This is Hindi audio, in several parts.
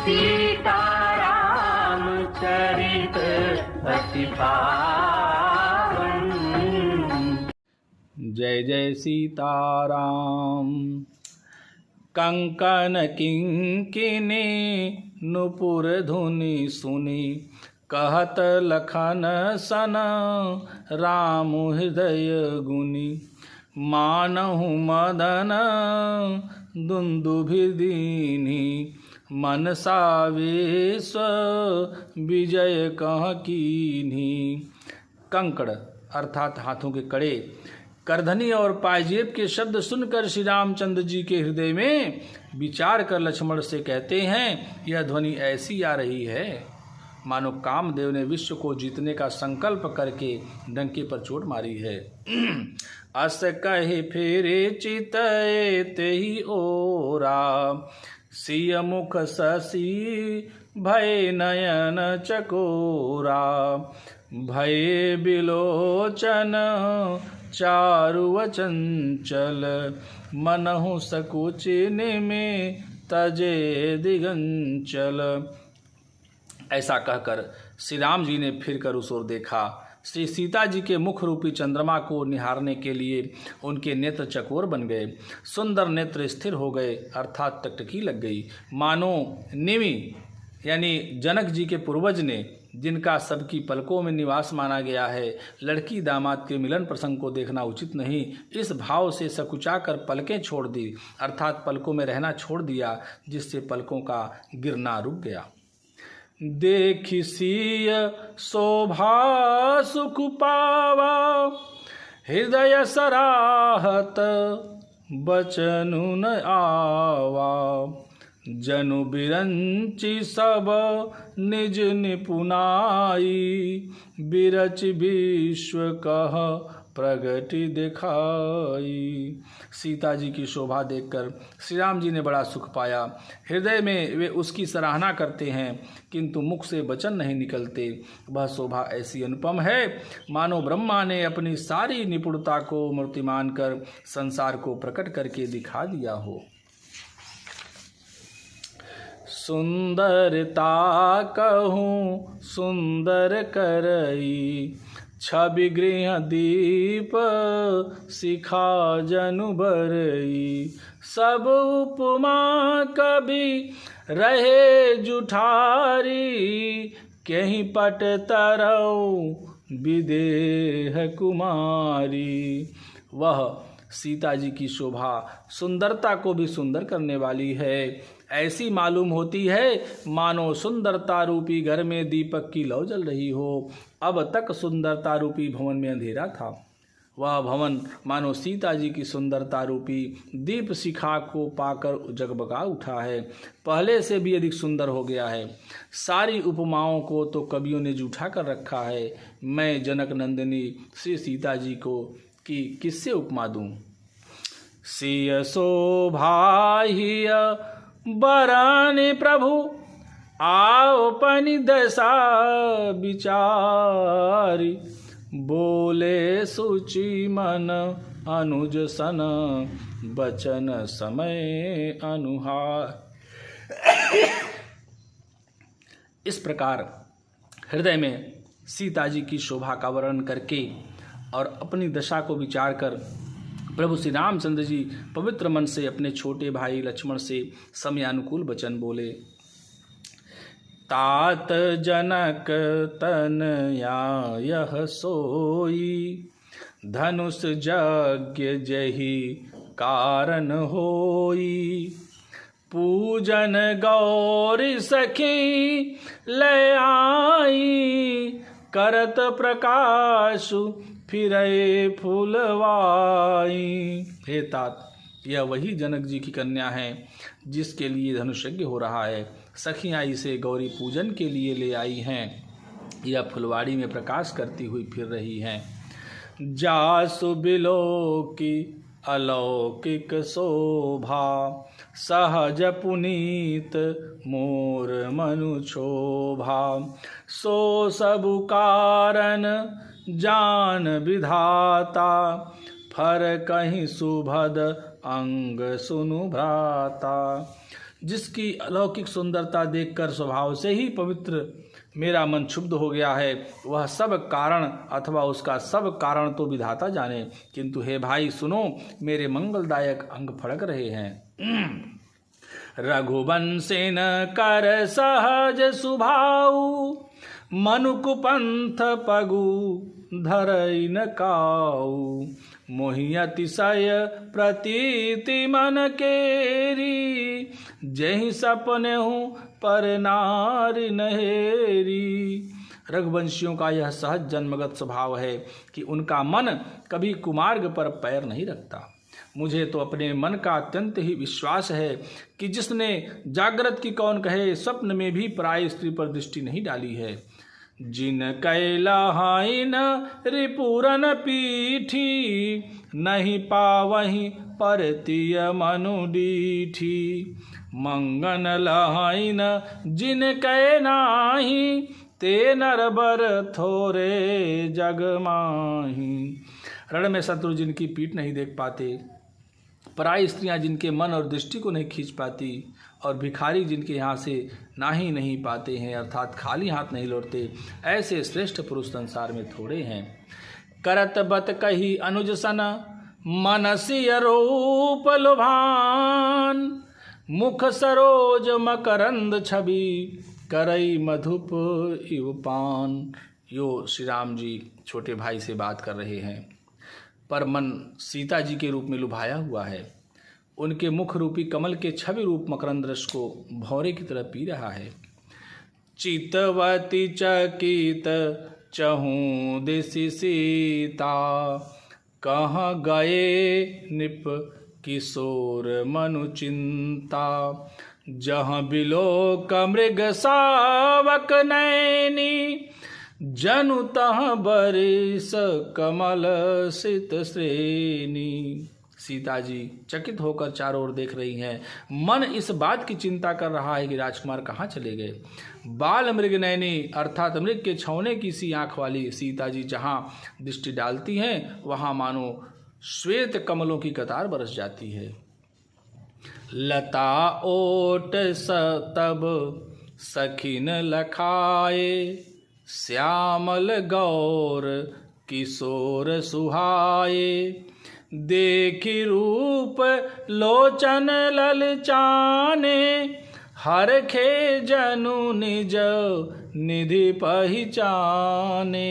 सीताराम चरित अति पावन। जय जय सीताराम। कंकन किंकिनी नुपुर धुनि सुनी, कहत लखन सन राम हृदय गुनी। मानहु मदन दुंदुभि दीनी, मनसा विश्व विजय कह कीन्ही। कंकड़ अर्थात हाथों के कड़े, करधनी और पायजेब के शब्द सुनकर श्री रामचंद्र जी के हृदय में विचार कर लक्ष्मण से कहते हैं, यह ध्वनि ऐसी आ रही है मानो कामदेव ने विश्व को जीतने का संकल्प करके डंके पर चोट मारी है। अस कहे फेरे चितए तेहि ओरा, सिय मुख शशि भय नयन चकोरा। भय बिलोचन चारु चंचल, मनहु सकुचिन में तजे दिगंचल। ऐसा कहकर श्री राम जी ने फिर कर उस ओर देखा। श्री सीता जी के मुख रूपी चंद्रमा को निहारने के लिए उनके नेत्र चकोर बन गए, सुंदर नेत्र स्थिर हो गए अर्थात टकटकी लग गई। मानो निमि यानी जनक जी के पूर्वज ने, जिनका सबकी पलकों में निवास माना गया है, लड़की दामाद के मिलन प्रसंग को देखना उचित नहीं, इस भाव से सकुचा कर पलकें छोड़ दी अर्थात पलकों में रहना छोड़ दिया, जिससे पलकों का गिरना रुक गया। देखि सिय शोभा सुख पावा, हृदय सराहत बचनु न आवा। जनु बिरंचि सब निज निपुनाई, बिरच विश्व कह प्रगति दिखाई। सीता जी की शोभा देखकर श्री राम जी ने बड़ा सुख पाया। हृदय में वे उसकी सराहना करते हैं किंतु मुख से वचन नहीं निकलते। वह शोभा ऐसी अनुपम है मानो ब्रह्मा ने अपनी सारी निपुणता को मूर्तिमान कर संसार को प्रकट करके दिखा दिया हो। सुंदरता कहूँ सुंदर करई, छवि गृह दीप शिखा जनु बरई। सब उपमा कवि रहे जुठारी, कहीं पट तरऊ विदेह कुमारी। वह सीता जी की शोभा सुंदरता को भी सुंदर करने वाली है। ऐसी मालूम होती है मानो सुंदरता रूपी घर में दीपक की लौ जल रही हो। अब तक सुंदरता रूपी भवन में अंधेरा था, वह भवन मानो सीता जी की सुंदरता रूपी दीप शिखा को पाकर जगबगा उठा है, पहले से भी अधिक सुंदर हो गया है। सारी उपमाओं को तो कवियों ने जूठा कर रखा है। मैं जनक नंदिनी श्री सीता जी को कि किससे उपमा दूं। सिय शोभा हिय बराने प्रभु, आओ पनि दशा विचारी। बोले सुचि मन अनुज सन, बचन समय अनुहार। इस प्रकार हृदय में सीता जी की शोभा का वर्णन करके और अपनी दशा को विचार कर प्रभु श्री रामचंद्र जी पवित्र मन से अपने छोटे भाई लक्ष्मण से समयानुकूल वचन बोले। तात जनक तनया यह सोई, धनुष यज्ञ जहि कारण होई। पूजन गौरी सखी ले आई, करत प्रकाशु फिरे फूलवाई। हे तात, यह वही जनक जी की कन्या है जिसके लिए धनुष यज्ञ हो रहा है। सखियाँ इसे गौरी पूजन के लिए ले आई हैं। यह फुलवाड़ी में प्रकाश करती हुई फिर रही हैं। जासु बिलोकी अलौकिक शोभा, सहज पुनीत मोर मनु शोभा। सो सबु कारण जान विधाता, फर कहीं सुभद अंग सुनु भ्राता। जिसकी अलौकिक सुंदरता देखकर स्वभाव से ही पवित्र मेरा मन क्षुब्ध हो गया है, वह सब कारण अथवा उसका सब कारण तो विधाता जाने। किंतु हे भाई सुनो, मेरे मंगलदायक अंग फड़क रहे हैं। रघुवंशेन कर सहज सुभाऊ, मनुकुपंथ पगु धरई न काऊ। मोहि अतिशय प्रतीति मन केरी, जहि सपने हूँ पर नारी नहेरी। रघुवंशियों का यह सहज जन्मगत स्वभाव है कि उनका मन कभी कुमार्ग पर पैर नहीं रखता। मुझे तो अपने मन का अत्यंत ही विश्वास है कि जिसने जागृत की कौन कहे, स्वप्न में भी पराई स्त्री पर दृष्टि नहीं डाली है। जिन कैलाहाइन रिपुरन पीठी, नहीं पावहीं परतिय मनु डीठी। मंगन लहाइन जिन कै नाही, ते नरबर थोरे जग माही। रण में शत्रु जिनकी पीठ नहीं देख पाते, पराई स्त्रियां जिनके मन और दृष्टि को नहीं खींच पाती, और भिखारी जिनके यहाँ से ना ही नहीं पाते हैं, अर्थात खाली हाथ नहीं लौटते, ऐसे श्रेष्ठ पुरुष संसार में थोड़े हैं। करत बत कही अनुज सन, मनसिय रूप लुभान। मुख सरोज मकरंद छवि, करई मधुप इव पान। यो श्री राम जी छोटे भाई से बात कर रहे हैं, पर मन सीता जी के रूप में लुभाया हुआ है। उनके मुख रूपी कमल के छवि रूप मकरंद रस को भौरे की तरह पी रहा है। चितवती चकित चहूँ दिशि सीता, कहाँ गए निप किशोर मनु चिंता। जहाँ बिलोक मृग सावक नैनी, जनु तहाँ बरिस कमल सित श्रेणी। सीता जी चकित होकर चारों ओर देख रही हैं। मन इस बात की चिंता कर रहा है कि राजकुमार कहाँ चले गए। बाल मृग नैनी अर्थात मृग के छौने की सी आँख वाली सीता जी जहाँ दृष्टि डालती हैं, वहाँ मानो श्वेत कमलों की कतार बरस जाती है। लता ओट तब सखिन लखाए, श्यामल गौर किशोर सुहाए। देखी रूप लोचन ललचाने, हरखे जनु निज निधि पहचाने।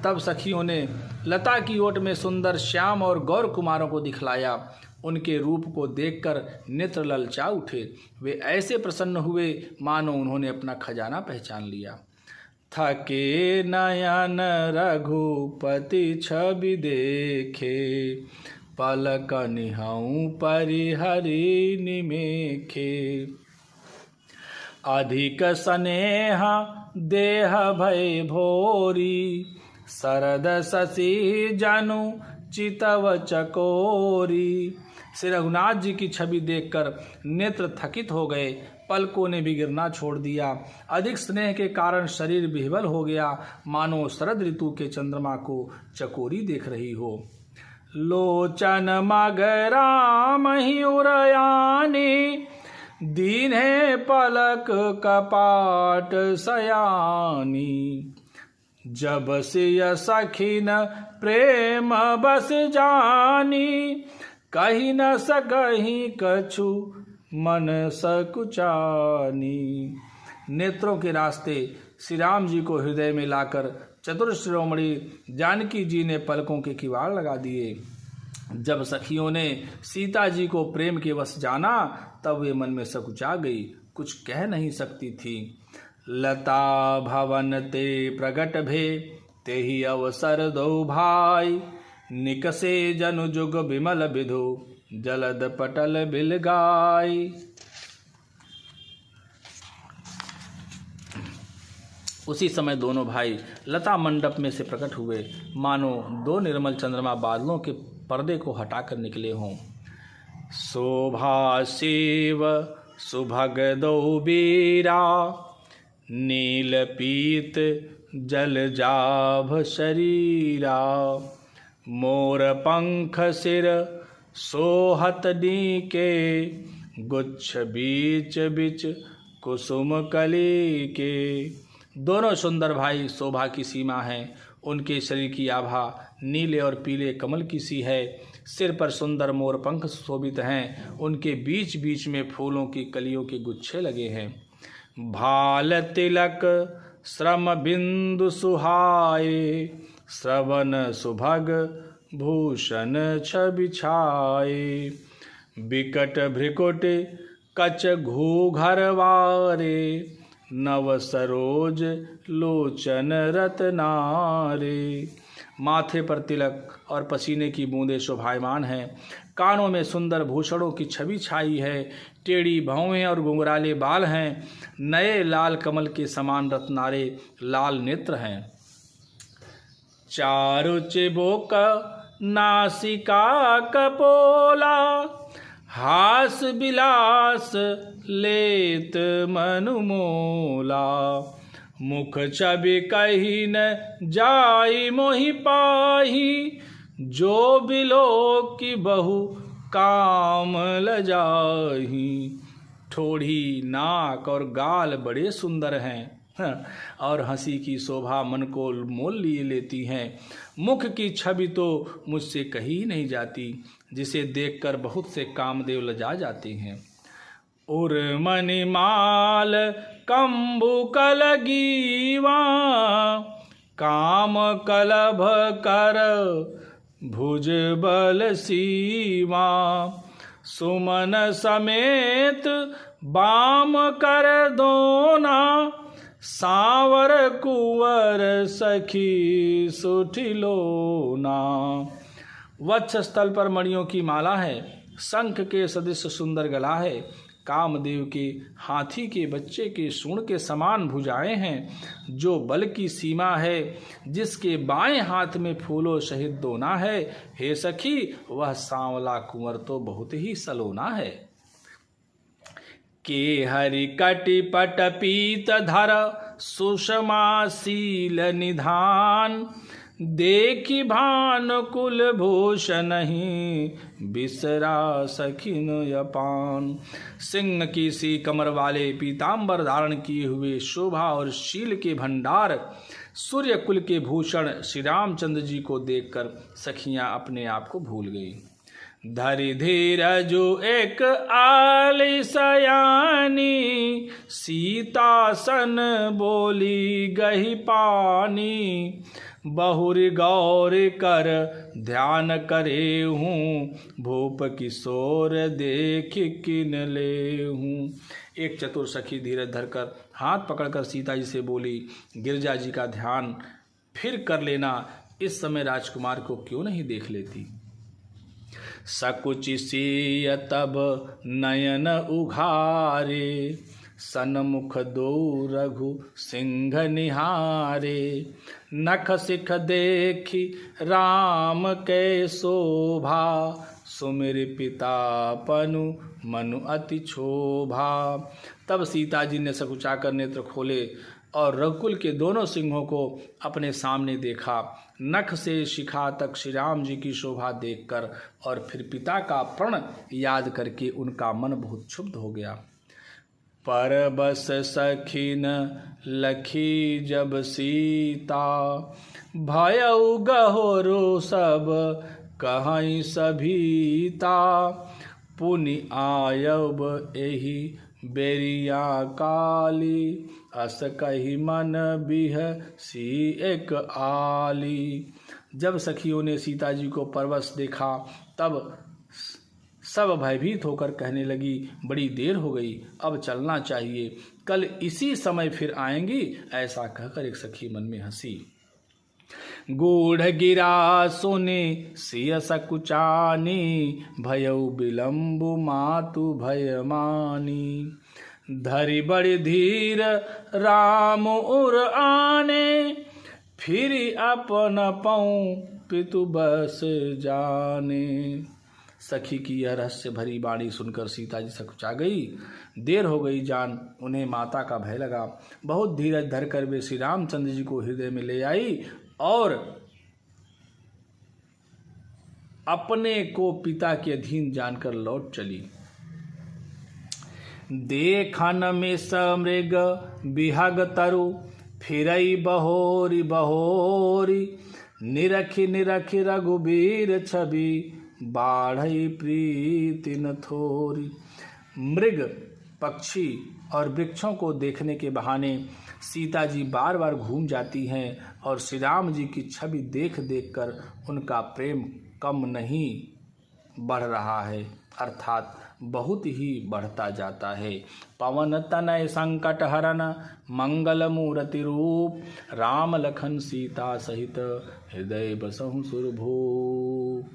तब सखियों ने लता की ओट में सुंदर श्याम और गौर कुमारों को दिखलाया। उनके रूप को देखकर नेत्र ललचा उठे। वे ऐसे प्रसन्न हुए मानो उन्होंने अपना खजाना पहचान लिया। थके नयन रघुपति छवि देखे, पलक निहाऊं परिहरि निमेखे। अधिक स्नेह देह भय भोरी, शरद शशि जनु चितव चकोरी। श्री रघुनाथ जी की छवि देखकर नेत्र थकित हो गए, पलकों ने भी गिरना छोड़ दिया। अधिक स्नेह के कारण शरीर विह्वल हो गया, मानो शरद ऋतु के चंद्रमा को चकोरी देख रही हो। लोचन मगराम ही उरयानी, दीन्हे पलक कपाट सयानी। जब सिय सखिन प्रेम बस जानी, कही न सकही कछु मन सकुचानी। नेत्रों के रास्ते श्री राम जी को हृदय में लाकर चतुर शिरोमणि जानकी जी ने पलकों के किवाड़ लगा दिए। जब सखियों ने सीता जी को प्रेम के वश जाना, तब वे मन में सकुचा गई, कुछ कह नहीं सकती थी। लता भवन ते प्रगट भे, तेहि अवसर दो भाई। निकसे जनु जुग बिमल विधु, जलद पटल बिल गाय। उसी समय दोनों भाई लता मंडप में से प्रकट हुए, मानो दो निर्मल चंद्रमा बादलों के पर्दे को हटाकर निकले हों। शोभा शिव सुभग दो बीरा, नील पीत जल जाभ शरीरा। मोर पंख सिर सोहत नीके, गुच्छ बीच बिच कुसुम कली के। दोनों सुंदर भाई शोभा की सीमा है। उनके शरीर की आभा नीले और पीले कमल की सी है। सिर पर सुंदर मोर पंख शोभित हैं। उनके बीच बीच में फूलों की कलियों के गुच्छे लगे हैं। भाल तिलक श्रम बिंदु सुहाए, श्रवण सुभग भूषण छवि छाए। बिकट भ्रिकुट कच घूघर वारे, नव सरोज लोचन रत्नारे। माथे पर तिलक और पसीने की बूंदें शोभायमान हैं। कानों में सुंदर भूषणों की छवि छाई है। टेढ़ी भौवें और घुंघराले बाल हैं। नए लाल कमल के समान रत्नारे लाल नेत्र हैं। चारु चिबुक नासिका कपोला, हास विलास लेत मनुमोला। मुख छवि कही न जाई मोहि पाही, जो बिलो की बहु काम लजाही। ठोड़ी नाक और गाल बड़े सुंदर हैं और हंसी की शोभा मन को मोल लिए लेती हैं। मुख की छवि तो मुझसे कही नहीं जाती, जिसे देखकर बहुत से कामदेव लजा जाते हैं। उर्मणिमाल कंबुकल गीवा, काम कलभ कर भुज बल सीवा। सुमन समेत बाम कर दोना, सांवर कुंवर सखी सुठिलोना। वक्ष स्थल पर मणियों की माला है। शंख के सदृश सुंदर गला है। कामदेव के हाथी के बच्चे के सूंड के समान भुजाएं हैं। जो बल की सीमा है, जिसके बाएं हाथ में फूलों सहित दोना है। हे सखी, वह सांवला कुंवर तो बहुत ही सलोना है। के हरि कटि पट पीत धर, सुषमा शील निधान। देखी भानुकुल भूषणहि, बिसरा सखिन यपान। सिंह की सी कमर वाले पीतांबर धारण किए हुए शोभा और शील के भंडार सूर्य कुल के भूषण श्री रामचंद्र जी को देखकर सखियां अपने आप को भूल गई। धरि धीरजु एक आली सयानी, सीतासन बोली गही पानी। बहुरी गौर कर ध्यान करे हूँ, भूप किशोर देख किन ले हूँ। एक चतुर सखी धीरज धरकर हाथ पकड़कर सीता जी से बोली, गिरजा जी का ध्यान फिर कर लेना, इस समय राजकुमार को क्यों नहीं देख लेती। सकुचि सीय तब नयन उघारे, सन्मुख दो रघु सिंह निहारे। नख सिख देखी राम के शोभा, सुमिर पिता पनु मनु अति क्षोभा। तब सीता जी ने सकुचाकर नेत्र खोले और रघुकुल के दोनों सिंहों को अपने सामने देखा। नख से शिखा तक श्री राम जी की शोभा देखकर और फिर पिता का प्रण याद करके उनका मन बहुत क्षुब्ध हो गया। पर बस सखिन लखी जब सीता, भयउ गहोरो सब कहीं सभीता। पुनि आयब एहि बेरिया काली, अस कही मन बिह सी एक आली। जब सखियों ने सीता जी को परवश देखा तब सब भयभीत होकर कहने लगी, बड़ी देर हो गई, अब चलना चाहिए, कल इसी समय फिर आएंगी। ऐसा कहकर एक सखी मन में हंसी। गूढ़ गिरा सुने सिय सकुचानी, भयउ विलंबु मातु भयमानी। धरि बड़ी धीर राम उर आने, फिर अपन पऊ पितु बस जाने। सखी की यह रहस्य भरी वाणी सुनकर सीता जी सकुचा गई। देर हो गई जान उन्हें माता का भय लगा। बहुत धीरज धरकर वे श्री रामचंद्र जी को हृदय में ले आई और अपने को पिता के अधीन जानकर लौट चली। देखन में समृग बिहग तरु फिरई बहोरी बहोरी निरखी निरखी रघुबीर छवि बाढ़ई प्रीति न थोरी। मृग पक्षी और वृक्षों को देखने के बहाने सीता जी बार बार घूम जाती हैं और श्री राम जी की छवि देख देख कर उनका प्रेम कम नहीं बढ़ रहा है, अर्थात बहुत ही बढ़ता जाता है। पवन तनय संकट हरन मंगल मूर्ति रूप राम लखन सीता सहित हृदय बसहु सुरभूप।